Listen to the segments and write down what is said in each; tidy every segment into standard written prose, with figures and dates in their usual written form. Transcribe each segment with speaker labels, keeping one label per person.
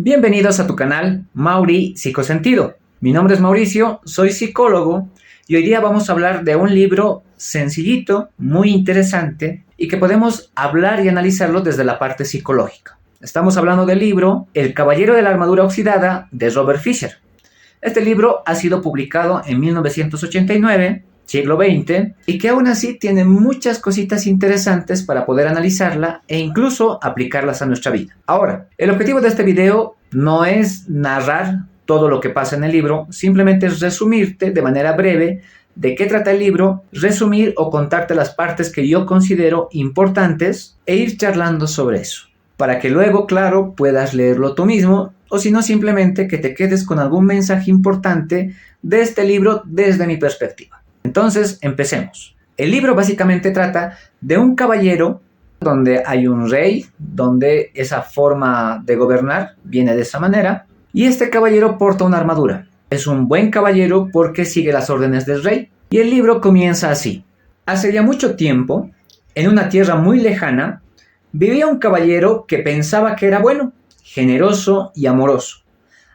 Speaker 1: Bienvenidos a tu canal Mauri Psicosentido. Mi nombre es Mauricio, soy psicólogo y hoy día vamos a hablar de un libro sencillito, muy interesante y que podemos hablar y analizarlo desde la parte psicológica. Estamos hablando del libro El Caballero de la Armadura Oxidada de Robert Fisher. Este libro ha sido publicado en 1989, siglo XX, y que aún así tiene muchas cositas interesantes para poder analizarla e incluso aplicarlas a nuestra vida. Ahora, el objetivo de este video no es narrar todo lo que pasa en el libro, simplemente es resumirte de manera breve de qué trata el libro, resumir o contarte las partes que yo considero importantes e ir charlando sobre eso, para que luego, claro, puedas leerlo tú mismo o si no, simplemente que te quedes con algún mensaje importante de este libro desde mi perspectiva. Entonces, empecemos. El libro básicamente trata de un caballero donde hay un rey, donde esa forma de gobernar viene de esa manera, y este caballero porta una armadura. Es un buen caballero porque sigue las órdenes del rey. Y el libro comienza así. Hace ya mucho tiempo, en una tierra muy lejana, vivía un caballero que pensaba que era bueno, generoso y amoroso.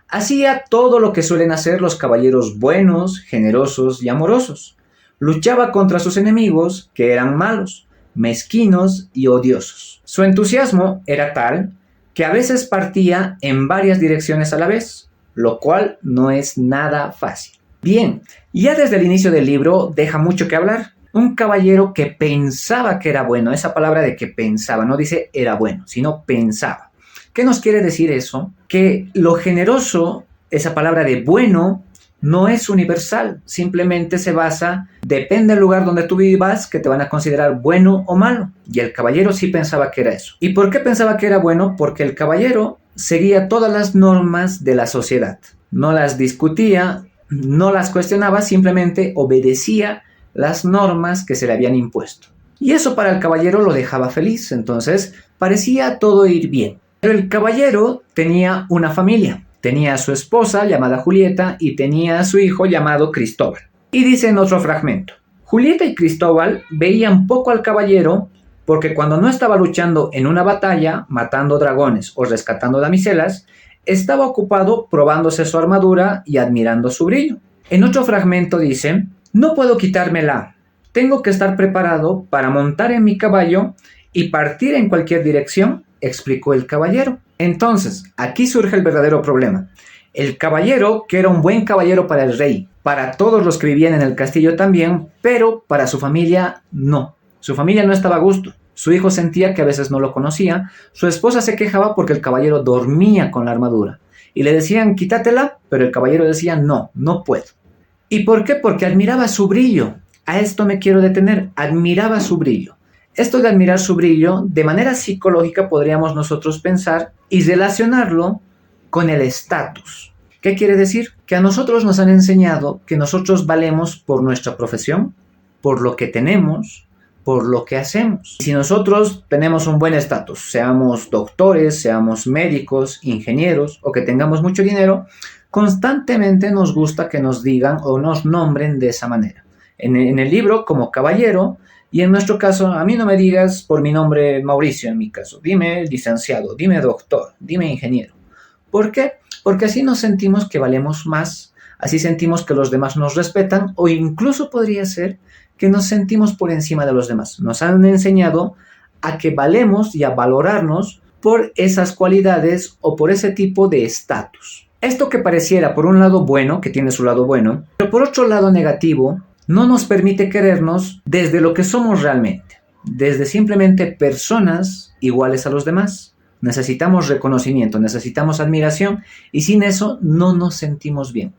Speaker 1: Hacía todo lo que suelen hacer los caballeros buenos, generosos y amorosos. Luchaba contra sus enemigos, que eran malos, mezquinos y odiosos. Su entusiasmo era tal que a veces partía en varias direcciones a la vez, lo cual no es nada fácil. Bien, ya desde el inicio del libro deja mucho que hablar. Un caballero que pensaba que era bueno, esa palabra de que pensaba, no dice era bueno, sino pensaba. ¿Qué nos quiere decir eso? Que lo generoso, esa palabra de bueno, no es universal, simplemente se basa, depende del lugar donde tú vivas, que te van a considerar bueno o malo. Y el caballero sí pensaba que era eso. ¿Y por qué pensaba que era bueno? Porque el caballero seguía todas las normas de la sociedad. No las discutía, no las cuestionaba, simplemente obedecía las normas que se le habían impuesto. Y eso para el caballero lo dejaba feliz, entonces parecía todo ir bien. Pero el caballero tenía una familia. Tenía a su esposa llamada Julieta y tenía a su hijo llamado Cristóbal. Y dice en otro fragmento, Julieta y Cristóbal veían poco al caballero porque cuando no estaba luchando en una batalla, matando dragones o rescatando damiselas, estaba ocupado probándose su armadura y admirando su brillo. En otro fragmento dice, no puedo quitármela, tengo que estar preparado para montar en mi caballo y partir en cualquier dirección, explicó el caballero. Entonces, aquí surge el verdadero problema. El caballero, que era un buen caballero para el rey, para todos los que vivían en el castillo también, pero para su familia no. Su familia no estaba a gusto. Su hijo sentía que a veces no lo conocía. Su esposa se quejaba porque el caballero dormía con la armadura. Y le decían, quítatela, pero el caballero decía, no, no puedo. ¿Y por qué? Porque admiraba su brillo. A esto me quiero detener. Admiraba su brillo. Esto de admirar su brillo, de manera psicológica podríamos nosotros pensar y relacionarlo con el estatus. ¿Qué quiere decir? Que a nosotros nos han enseñado que nosotros valemos por nuestra profesión, por lo que tenemos, por lo que hacemos. Si nosotros tenemos un buen estatus, seamos doctores, seamos médicos, ingenieros o que tengamos mucho dinero, constantemente nos gusta que nos digan o nos nombren de esa manera. En el libro, como caballero, y en nuestro caso, a mí no me digas por mi nombre Mauricio en mi caso. Dime licenciado, dime doctor, dime ingeniero. ¿Por qué? Porque así nos sentimos que valemos más, así sentimos que los demás nos respetan o incluso podría ser que nos sentimos por encima de los demás. Nos han enseñado a que valemos y a valorarnos por esas cualidades o por ese tipo de estatus. Esto que pareciera por un lado bueno, que tiene su lado bueno, pero por otro lado negativo, no nos permite querernos desde lo que somos realmente, desde simplemente personas iguales a los demás. Necesitamos reconocimiento, necesitamos admiración y sin eso no nos sentimos bien.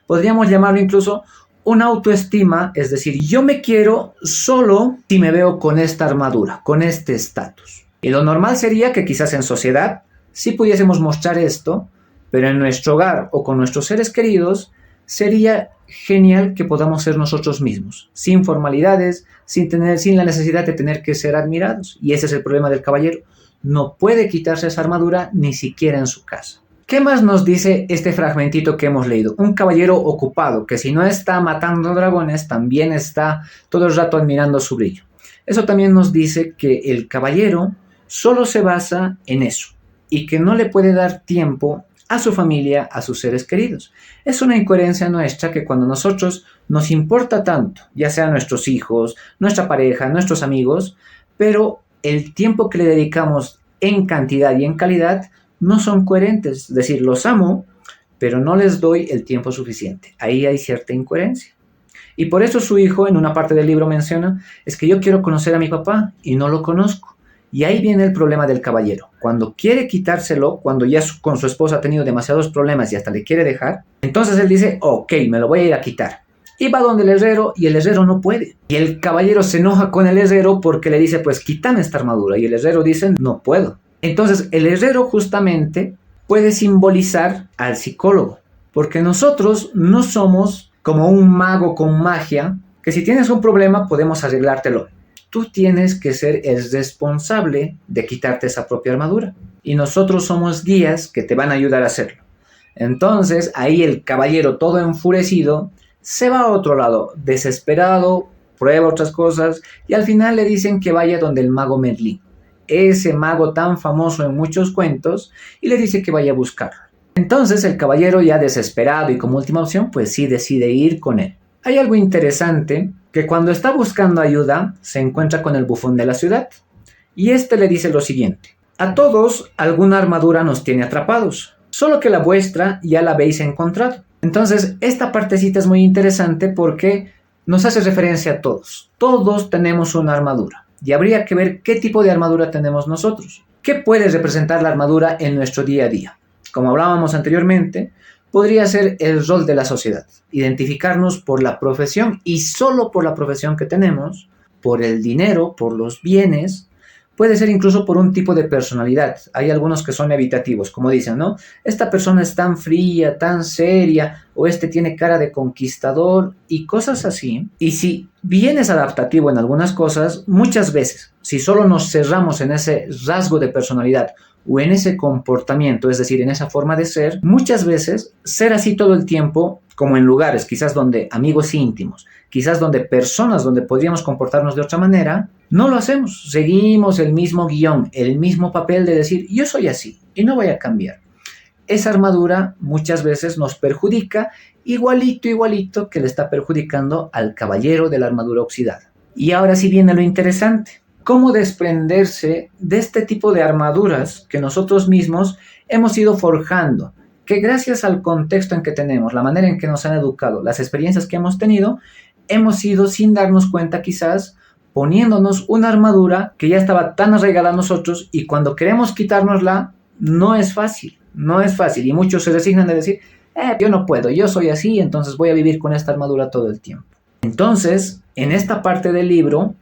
Speaker 1: Podríamos llamarlo incluso una autoestima, es decir, yo me quiero solo si me veo con esta armadura, con este estatus. Y lo normal sería que quizás en sociedad sí pudiésemos mostrar esto, pero en nuestro hogar o con nuestros seres queridos sería genial que podamos ser nosotros mismos, sin formalidades, sin la necesidad de tener que ser admirados. Y ese es el problema del caballero. No puede quitarse esa armadura ni siquiera en su casa. ¿Qué más nos dice este fragmentito que hemos leído? Un caballero ocupado, que si no está matando dragones, también está todo el rato admirando su brillo. Eso también nos dice que el caballero solo se basa en eso y que no le puede dar tiempo a su familia, a sus seres queridos. Es una incoherencia nuestra que cuando nosotros nos importa tanto, ya sean nuestros hijos, nuestra pareja, nuestros amigos, pero el tiempo que le dedicamos en cantidad y en calidad no son coherentes. Es decir, los amo, pero no les doy el tiempo suficiente. Ahí hay cierta incoherencia. Y por eso su hijo en una parte del libro menciona, es que yo quiero conocer a mi papá y no lo conozco. Y ahí viene el problema del caballero. Cuando quiere quitárselo, cuando ya con su esposa ha tenido demasiados problemas y hasta le quiere dejar, entonces él dice, ok, me lo voy a ir a quitar. Y va donde el herrero y el herrero no puede. Y el caballero se enoja con el herrero porque le dice, pues quítame esta armadura. Y el herrero dice, no puedo. Entonces el herrero justamente puede simbolizar al psicólogo. Porque nosotros no somos como un mago con magia, que si tienes un problema podemos arreglártelo. Tú tienes que ser el responsable de quitarte esa propia armadura. Y nosotros somos guías que te van a ayudar a hacerlo. Entonces ahí el caballero todo enfurecido se va a otro lado, desesperado, prueba otras cosas y al final le dicen que vaya donde el mago Merlín, ese mago tan famoso en muchos cuentos, y le dice que vaya a buscarlo. Entonces el caballero ya desesperado y como última opción pues sí decide ir con él. Hay algo interesante que cuando está buscando ayuda se encuentra con el bufón de la ciudad y este le dice lo siguiente: a todos alguna armadura nos tiene atrapados, solo que la vuestra ya la habéis encontrado. Entonces esta partecita es muy interesante porque nos hace referencia a todos. Todos tenemos una armadura y habría que ver qué tipo de armadura tenemos nosotros. ¿Qué puede representar la armadura en nuestro día a día? Como hablábamos anteriormente, podría ser el rol de la sociedad, identificarnos por la profesión y solo por la profesión que tenemos, por el dinero, por los bienes, puede ser incluso por un tipo de personalidad. Hay algunos que son evitativos, como dicen, ¿no? Esta persona es tan fría, tan seria, o este tiene cara de conquistador y cosas así. Y si bien es adaptativo en algunas cosas, muchas veces, si solo nos cerramos en ese rasgo de personalidad o en ese comportamiento, es decir, en esa forma de ser, muchas veces ser así todo el tiempo, como en lugares quizás donde amigos íntimos, quizás donde personas donde podríamos comportarnos de otra manera, no lo hacemos, seguimos el mismo guión, el mismo papel de decir yo soy así y no voy a cambiar. Esa armadura muchas veces nos perjudica igualito que le está perjudicando al caballero de la armadura oxidada. Y ahora sí viene lo interesante. ¿Cómo desprenderse de este tipo de armaduras que nosotros mismos hemos ido forjando? Que gracias al contexto en que tenemos, la manera en que nos han educado, las experiencias que hemos tenido, hemos ido sin darnos cuenta quizás poniéndonos una armadura que ya estaba tan arraigada a nosotros y cuando queremos quitárnosla no es fácil y muchos se resignan de decir yo no puedo, yo soy así, entonces voy a vivir con esta armadura todo el tiempo. Entonces, en esta parte del libro,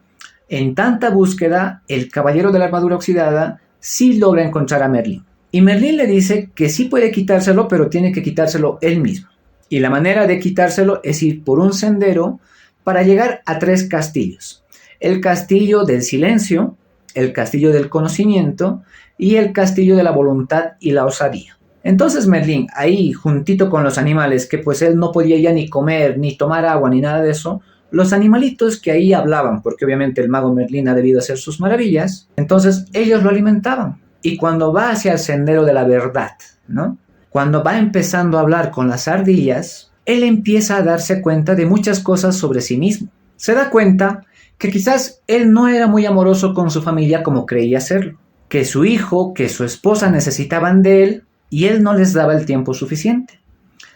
Speaker 1: en tanta búsqueda, el caballero de la armadura oxidada sí logra encontrar a Merlín. Y Merlín le dice que sí puede quitárselo, pero tiene que quitárselo él mismo. Y la manera de quitárselo es ir por un sendero para llegar a 3 castillos. El castillo del silencio, el castillo del conocimiento y el castillo de la voluntad y la osadía. Entonces Merlín, ahí juntito con los animales, que pues él no podía ya ni comer, ni tomar agua, ni nada de eso, los animalitos que ahí hablaban, porque obviamente el mago Merlín ha debido hacer sus maravillas, entonces ellos lo alimentaban. Y cuando va hacia el sendero de la verdad, ¿no? Cuando va empezando a hablar con las ardillas, él empieza a darse cuenta de muchas cosas sobre sí mismo. Se da cuenta que quizás él no era muy amoroso con su familia como creía serlo, que su hijo, que su esposa necesitaban de él y él no les daba el tiempo suficiente.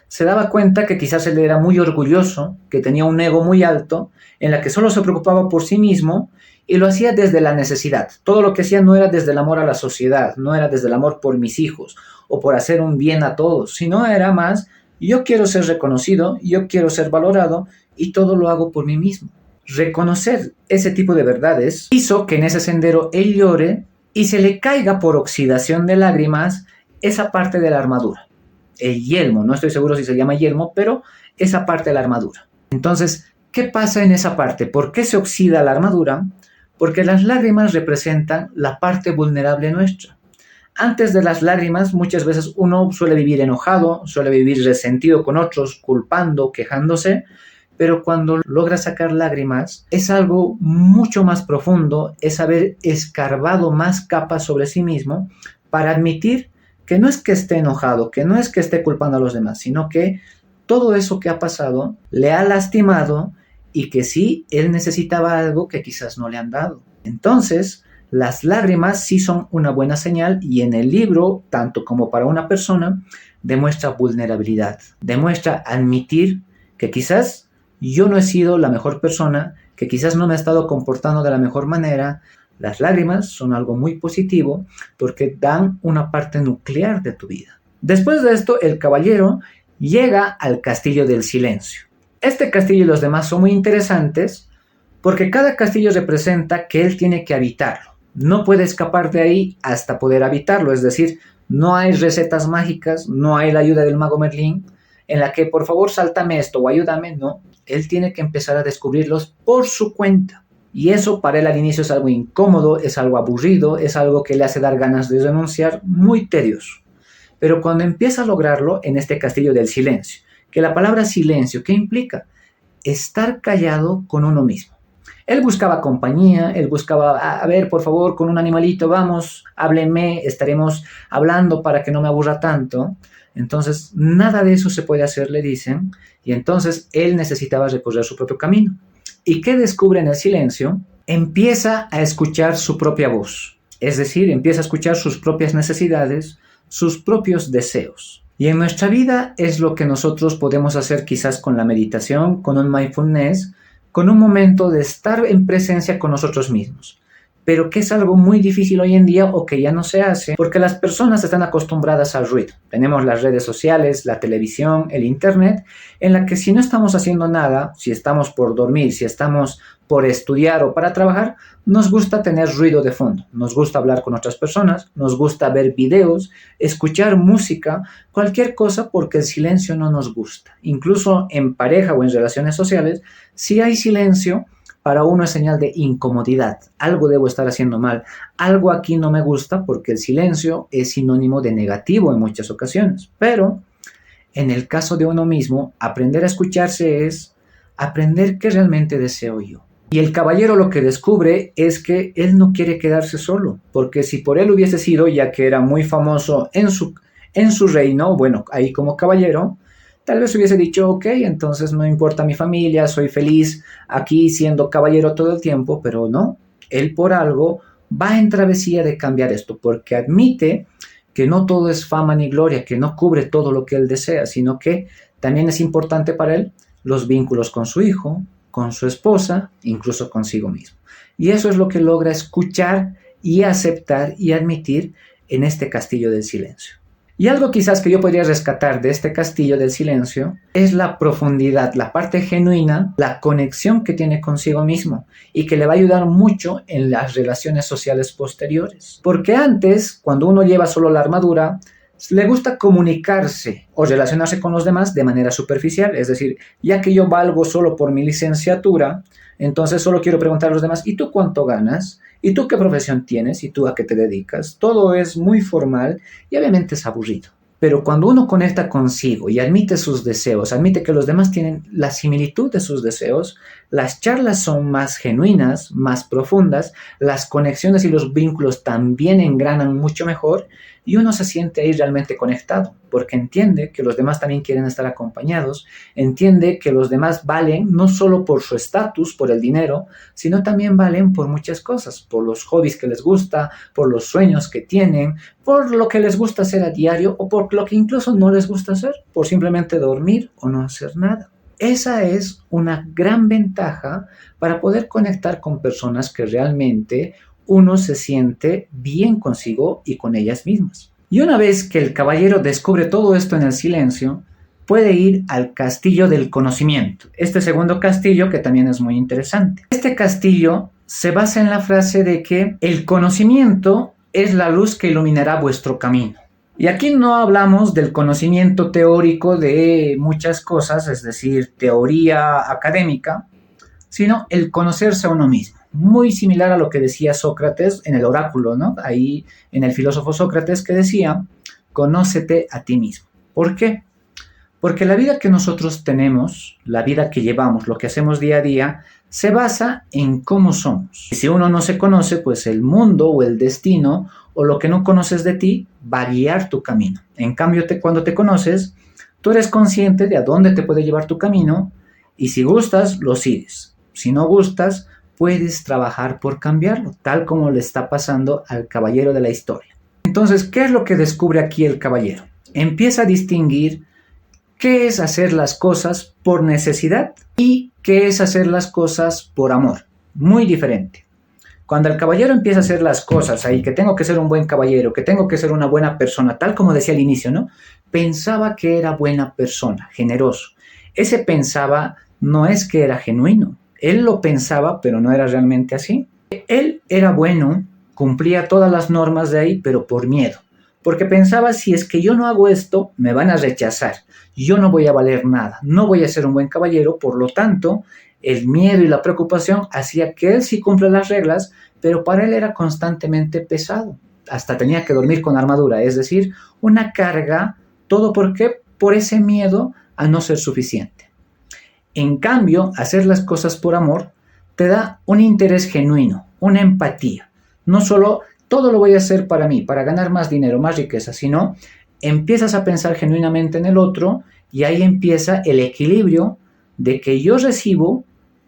Speaker 1: Se daba cuenta que quizás él era muy orgulloso, que tenía un ego muy alto, en la que solo se preocupaba por sí mismo y lo hacía desde la necesidad. Todo lo que hacía no era desde el amor a la sociedad, no era desde el amor por mis hijos o por hacer un bien a todos, sino era más, yo quiero ser reconocido, yo quiero ser valorado y todo lo hago por mí mismo. Reconocer ese tipo de verdades hizo que en ese sendero él llore y se le caiga por oxidación de lágrimas esa parte de la armadura. El yelmo, no estoy seguro si se llama yelmo, pero esa parte de la armadura. Entonces, ¿qué pasa en esa parte? ¿Por qué se oxida la armadura? Porque las lágrimas representan la parte vulnerable nuestra. Antes de las lágrimas, muchas veces uno suele vivir enojado, suele vivir resentido con otros, culpando, quejándose, pero cuando logra sacar lágrimas, es algo mucho más profundo, es haber escarbado más capas sobre sí mismo para admitir que no es que esté enojado, que no es que esté culpando a los demás, sino que todo eso que ha pasado le ha lastimado y que sí, él necesitaba algo que quizás no le han dado. Entonces, las lágrimas sí son una buena señal y en el libro, tanto como para una persona, demuestra vulnerabilidad, demuestra admitir que quizás yo no he sido la mejor persona, que quizás no me he estado comportando de la mejor manera. Las lágrimas son algo muy positivo porque dan una parte nuclear de tu vida. Después de esto, el caballero llega al castillo del silencio. Este castillo y los demás son muy interesantes porque cada castillo representa que él tiene que habitarlo. No puede escapar de ahí hasta poder habitarlo, es decir, no hay recetas mágicas, no hay la ayuda del mago Merlín en la que por favor sáltame esto o ayúdame, no. Él tiene que empezar a descubrirlos por su cuenta. Y eso para él al inicio es algo incómodo, es algo aburrido, es algo que le hace dar ganas de renunciar, muy tedioso. Pero cuando empieza a lograrlo en este castillo del silencio, que la palabra silencio, ¿qué implica? Estar callado con uno mismo. Él buscaba compañía, él buscaba, a ver, por favor, con un animalito, vamos, háblenme, estaremos hablando para que no me aburra tanto. Entonces, nada de eso se puede hacer, le dicen, y entonces él necesitaba recorrer su propio camino. ¿Y qué descubre en el silencio? Empieza a escuchar su propia voz, es decir, empieza a escuchar sus propias necesidades, sus propios deseos. Y en nuestra vida es lo que nosotros podemos hacer quizás con la meditación, con un mindfulness, con un momento de estar en presencia con nosotros mismos. Pero que es algo muy difícil hoy en día o que ya no se hace porque las personas están acostumbradas al ruido. Tenemos las redes sociales, la televisión, el internet, en la que si no estamos haciendo nada, si estamos por dormir, si estamos por estudiar o para trabajar, nos gusta tener ruido de fondo, nos gusta hablar con otras personas, nos gusta ver videos, escuchar música, cualquier cosa porque el silencio no nos gusta. Incluso en pareja o en relaciones sociales, si hay silencio, para uno es señal de incomodidad, algo debo estar haciendo mal, algo aquí no me gusta porque el silencio es sinónimo de negativo en muchas ocasiones. Pero en el caso de uno mismo, aprender a escucharse es aprender qué realmente deseo yo. Y el caballero lo que descubre es que él no quiere quedarse solo, porque si por él hubiese sido, ya que era muy famoso en su reino, bueno, ahí como caballero, tal vez hubiese dicho, ok, entonces no importa mi familia, soy feliz aquí siendo caballero todo el tiempo, pero no, él por algo va en travesía de cambiar esto, porque admite que no todo es fama ni gloria, que no cubre todo lo que él desea, sino que también es importante para él los vínculos con su hijo, con su esposa, incluso consigo mismo. Y eso es lo que logra escuchar y aceptar y admitir en este castillo del silencio. Y algo quizás que yo podría rescatar de este castillo del silencio es la profundidad, la parte genuina, la conexión que tiene consigo mismo y que le va a ayudar mucho en las relaciones sociales posteriores. Porque antes, cuando uno lleva solo la armadura, le gusta comunicarse o relacionarse con los demás de manera superficial, es decir, ya que yo valgo solo por mi licenciatura, entonces solo quiero preguntar a los demás, ¿y tú cuánto ganas? ¿Y tú qué profesión tienes? ¿Y tú a qué te dedicas? Todo es muy formal y obviamente es aburrido. Pero cuando uno conecta consigo y admite sus deseos, admite que los demás tienen la similitud de sus deseos, las charlas son más genuinas, más profundas, las conexiones y los vínculos también engranan mucho mejor y uno se siente ahí realmente conectado, porque entiende que los demás también quieren estar acompañados, entiende que los demás valen no solo por su estatus, por el dinero, sino también valen por muchas cosas, por los hobbies que les gusta, por los sueños que tienen, por lo que les gusta hacer a diario o por lo que incluso no les gusta hacer, por simplemente dormir o no hacer nada. Esa es una gran ventaja para poder conectar con personas que realmente uno se siente bien consigo y con ellas mismas. Y una vez que el caballero descubre todo esto en el silencio, puede ir al castillo del conocimiento. Este segundo castillo que también es muy interesante. Este castillo se basa en la frase de que el conocimiento es la luz que iluminará vuestro camino. Y aquí no hablamos del conocimiento teórico de muchas cosas, es decir, teoría académica, sino el conocerse a uno mismo. Muy similar a lo que decía Sócrates en el oráculo, ¿no? Ahí en el filósofo Sócrates que decía, conócete a ti mismo. ¿Por qué? Porque la vida que nosotros tenemos, la vida que llevamos, lo que hacemos día a día, se basa en cómo somos. Y si uno no se conoce, pues el mundo o el destino o lo que no conoces de ti va a guiar tu camino. En cambio, cuando te conoces, tú eres consciente de a dónde te puede llevar tu camino y si gustas, lo sigues. Si no gustas, puedes trabajar por cambiarlo, tal como le está pasando al caballero de la historia. Entonces, ¿qué es lo que descubre aquí el caballero? Empieza a distinguir qué es hacer las cosas por necesidad y qué es hacer las cosas por amor. Muy diferente. Cuando el caballero empieza a hacer las cosas ahí, que tengo que ser un buen caballero, que tengo que ser una buena persona, tal como decía al inicio, ¿no? Pensaba que era buena persona, generoso. Ese pensaba no es que era genuino. Él lo pensaba, pero no era realmente así. Él era bueno, cumplía todas las normas de ahí, pero por miedo. Porque pensaba, si es que yo no hago esto, me van a rechazar. Yo no voy a valer nada, no voy a ser un buen caballero, por lo tanto, el miedo y la preocupación hacía que él sí cumpla las reglas, pero para él era constantemente pesado. Hasta tenía que dormir con armadura, es decir, una carga, todo porque por ese miedo a no ser suficiente. En cambio, hacer las cosas por amor te da un interés genuino, una empatía. No solo todo lo voy a hacer para mí, para ganar más dinero, más riqueza, sino empiezas a pensar genuinamente en el otro y ahí empieza el equilibrio de que yo recibo,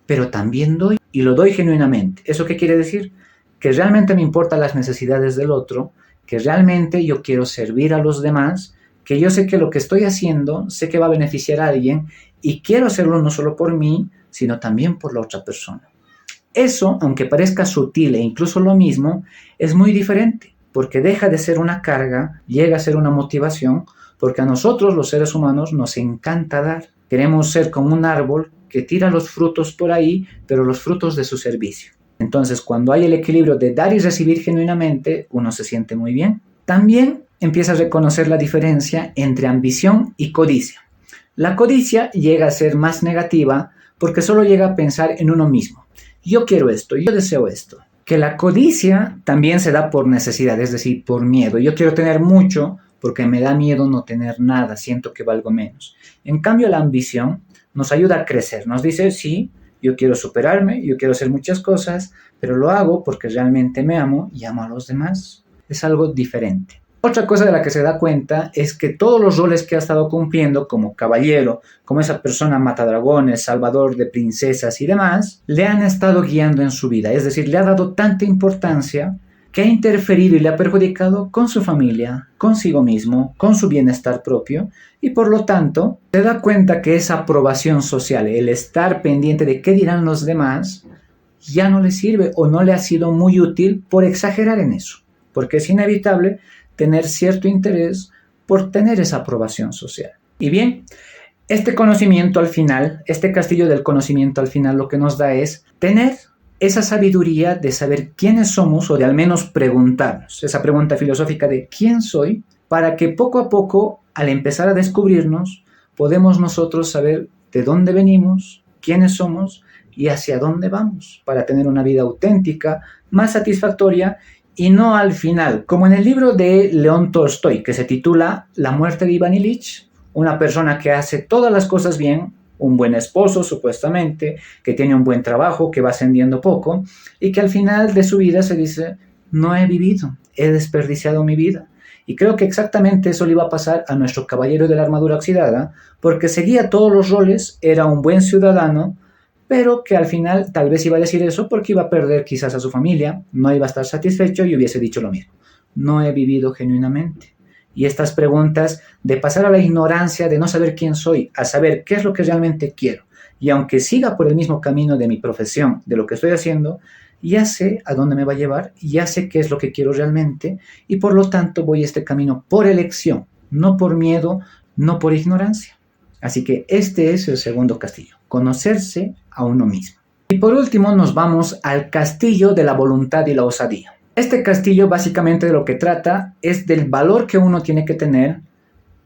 Speaker 1: pero también doy y lo doy genuinamente. ¿Eso qué quiere decir? Que realmente me importan las necesidades del otro, que realmente yo quiero servir a los demás, que yo sé que lo que estoy haciendo, sé que va a beneficiar a alguien y quiero hacerlo no solo por mí, sino también por la otra persona. Eso, aunque parezca sutil e incluso lo mismo, es muy diferente, porque deja de ser una carga, llega a ser una motivación, porque a nosotros los seres humanos nos encanta dar. Queremos ser como un árbol que tira los frutos por ahí, pero los frutos de su servicio. Entonces, cuando hay el equilibrio de dar y recibir genuinamente, uno se siente muy bien. También empieza a reconocer la diferencia entre ambición y codicia. La codicia llega a ser más negativa porque solo llega a pensar en uno mismo. Yo quiero esto, yo deseo esto. Que la codicia también se da por necesidad, es decir, por miedo. Yo quiero tener mucho porque me da miedo no tener nada, siento que valgo menos. En cambio, la ambición nos ayuda a crecer, nos dice, sí, yo quiero superarme, yo quiero hacer muchas cosas, pero lo hago porque realmente me amo y amo a los demás. Es algo diferente. Otra cosa de la que se da cuenta es que todos los roles que ha estado cumpliendo como caballero, como esa persona matadragones, salvador de princesas y demás, le han estado guiando en su vida. Es decir, le ha dado tanta importancia que ha interferido y le ha perjudicado con su familia, consigo mismo, con su bienestar propio y por lo tanto se da cuenta que esa aprobación social, el estar pendiente de qué dirán los demás, ya no le sirve o no le ha sido muy útil por exagerar en eso, porque es inevitable tener cierto interés por tener esa aprobación social. Y bien, este conocimiento al final, este castillo del conocimiento al final lo que nos da es tener esa sabiduría de saber quiénes somos o de al menos preguntarnos, esa pregunta filosófica de quién soy, para que poco a poco, al empezar a descubrirnos, podemos nosotros saber de dónde venimos, quiénes somos y hacia dónde vamos, para tener una vida auténtica, más satisfactoria y no al final, como en el libro de León Tolstoy, que se titula La muerte de Iván Ilich, una persona que hace todas las cosas bien, un buen esposo supuestamente, que tiene un buen trabajo, que va ascendiendo poco, y que al final de su vida se dice, no he vivido, he desperdiciado mi vida. Y creo que exactamente eso le iba a pasar a nuestro caballero de la armadura oxidada, porque seguía todos los roles, era un buen ciudadano, pero que al final tal vez iba a decir eso porque iba a perder quizás a su familia, no iba a estar satisfecho y hubiese dicho lo mismo. No he vivido genuinamente. Y estas preguntas de pasar a la ignorancia, de no saber quién soy, a saber qué es lo que realmente quiero, y aunque siga por el mismo camino de mi profesión, de lo que estoy haciendo, ya sé a dónde me va a llevar, ya sé qué es lo que quiero realmente, y por lo tanto voy este camino por elección, no por miedo, no por ignorancia. Así que este es el segundo castillo, conocerse a uno mismo. Y por último nos vamos al castillo de la voluntad y la osadía. Este castillo básicamente de lo que trata es del valor que uno tiene que tener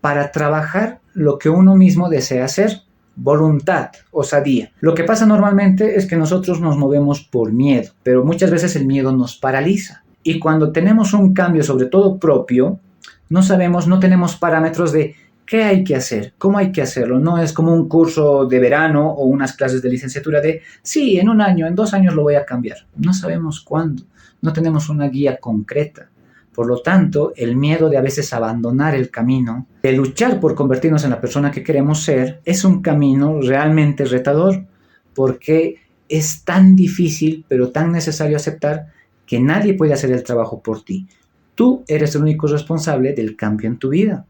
Speaker 1: para trabajar lo que uno mismo desea hacer. Voluntad, osadía. Lo que pasa normalmente es que nosotros nos movemos por miedo, pero muchas veces el miedo nos paraliza. Y cuando tenemos un cambio, sobre todo propio, no sabemos, no tenemos parámetros de ¿Qué hay que hacer? ¿Cómo hay que hacerlo? No es como un curso de verano o unas clases de licenciatura de, sí, en 1 año, en 2 años lo voy a cambiar. No sabemos cuándo. No tenemos una guía concreta. Por lo tanto, el miedo de a veces abandonar el camino, de luchar por convertirnos en la persona que queremos ser, es un camino realmente retador, porque es tan difícil, pero tan necesario aceptar que nadie puede hacer el trabajo por ti. Tú eres el único responsable del cambio en tu vida.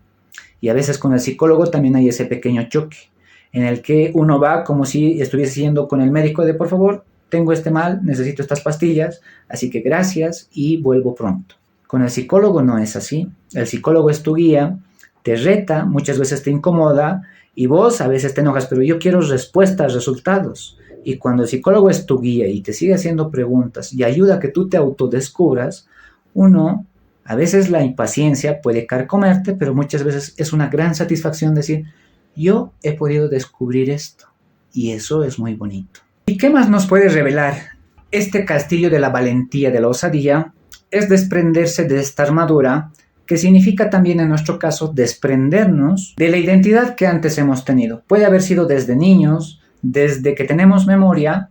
Speaker 1: Y a veces con el psicólogo también hay ese pequeño choque, en el que uno va como si estuviese yendo con el médico de, por favor, tengo este mal, necesito estas pastillas, así que gracias y vuelvo pronto. Con el psicólogo no es así. El psicólogo es tu guía, te reta, muchas veces te incomoda y vos a veces te enojas, pero yo quiero respuestas, resultados. Y cuando el psicólogo es tu guía y te sigue haciendo preguntas y ayuda a que tú te autodescubras, a veces la impaciencia puede carcomerte, pero muchas veces es una gran satisfacción decir, yo he podido descubrir esto. Y eso es muy bonito. ¿Y qué más nos puede revelar este castillo de la valentía, de la osadía? Es desprenderse de esta armadura, que significa también en nuestro caso desprendernos de la identidad que antes hemos tenido. Puede haber sido desde niños, desde que tenemos memoria,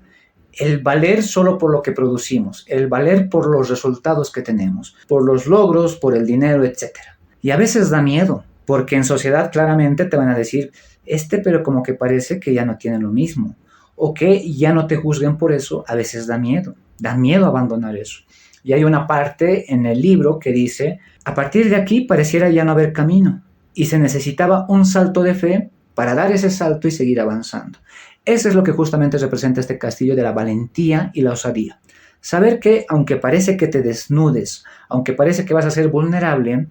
Speaker 1: el valer solo por lo que producimos, el valer por los resultados que tenemos, por los logros, por el dinero, etc. Y a veces da miedo, porque en sociedad claramente te van a decir, pero como que parece que ya no tiene lo mismo, o que ya no te juzguen por eso. A veces da miedo abandonar eso. Y hay una parte en el libro que dice, a partir de aquí pareciera ya no haber camino, y se necesitaba un salto de fe para dar ese salto y seguir avanzando. Eso es lo que justamente representa este castillo de la valentía y la osadía. Saber que, aunque parece que te desnudes, aunque parece que vas a ser vulnerable,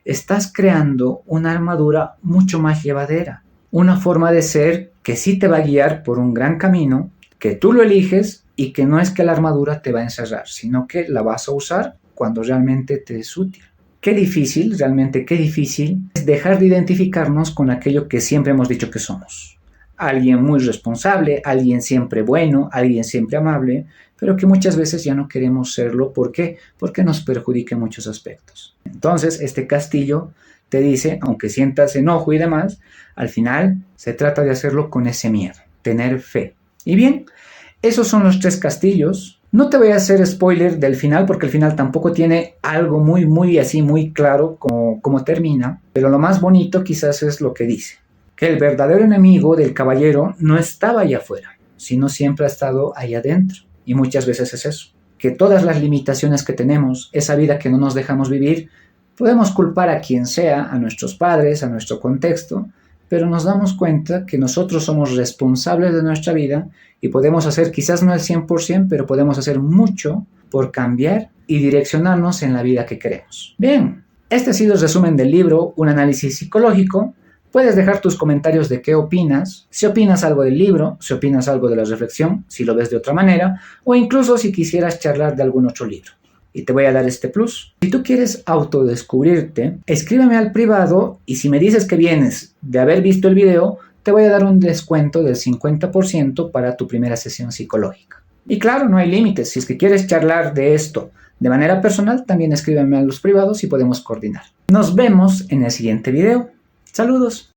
Speaker 1: estás creando una armadura mucho más llevadera. Una forma de ser que sí te va a guiar por un gran camino, que tú lo eliges y que no es que la armadura te va a encerrar, sino que la vas a usar cuando realmente te es útil. Qué difícil es dejar de identificarnos con aquello que siempre hemos dicho que somos. Alguien muy responsable, alguien siempre bueno, alguien siempre amable, pero que muchas veces ya no queremos serlo. ¿Por qué? Porque nos perjudica en muchos aspectos. Entonces, este castillo te dice, aunque sientas enojo y demás, al final se trata de hacerlo con ese miedo, tener fe. Y bien, esos son los 3 castillos. No te voy a hacer spoiler del final, porque el final tampoco tiene algo muy claro como termina, pero lo más bonito quizás es lo que dice. Que el verdadero enemigo del caballero no estaba allá afuera, sino siempre ha estado ahí adentro. Y muchas veces es eso, que todas las limitaciones que tenemos, esa vida que no nos dejamos vivir, podemos culpar a quien sea, a nuestros padres, a nuestro contexto, pero nos damos cuenta que nosotros somos responsables de nuestra vida y podemos hacer, quizás no el 100%, pero podemos hacer mucho por cambiar y direccionarnos en la vida que queremos. Bien, este ha sido el resumen del libro, un análisis psicológico. Puedes dejar tus comentarios de qué opinas, si opinas algo del libro, si opinas algo de la reflexión, si lo ves de otra manera, o incluso si quisieras charlar de algún otro libro. Y te voy a dar este plus. Si tú quieres autodescubrirte, escríbeme al privado y si me dices que vienes de haber visto el video, te voy a dar un descuento del 50% para tu primera sesión psicológica. Y claro, no hay límites. Si es que quieres charlar de esto de manera personal, también escríbeme a los privados y podemos coordinar. Nos vemos en el siguiente video. Saludos.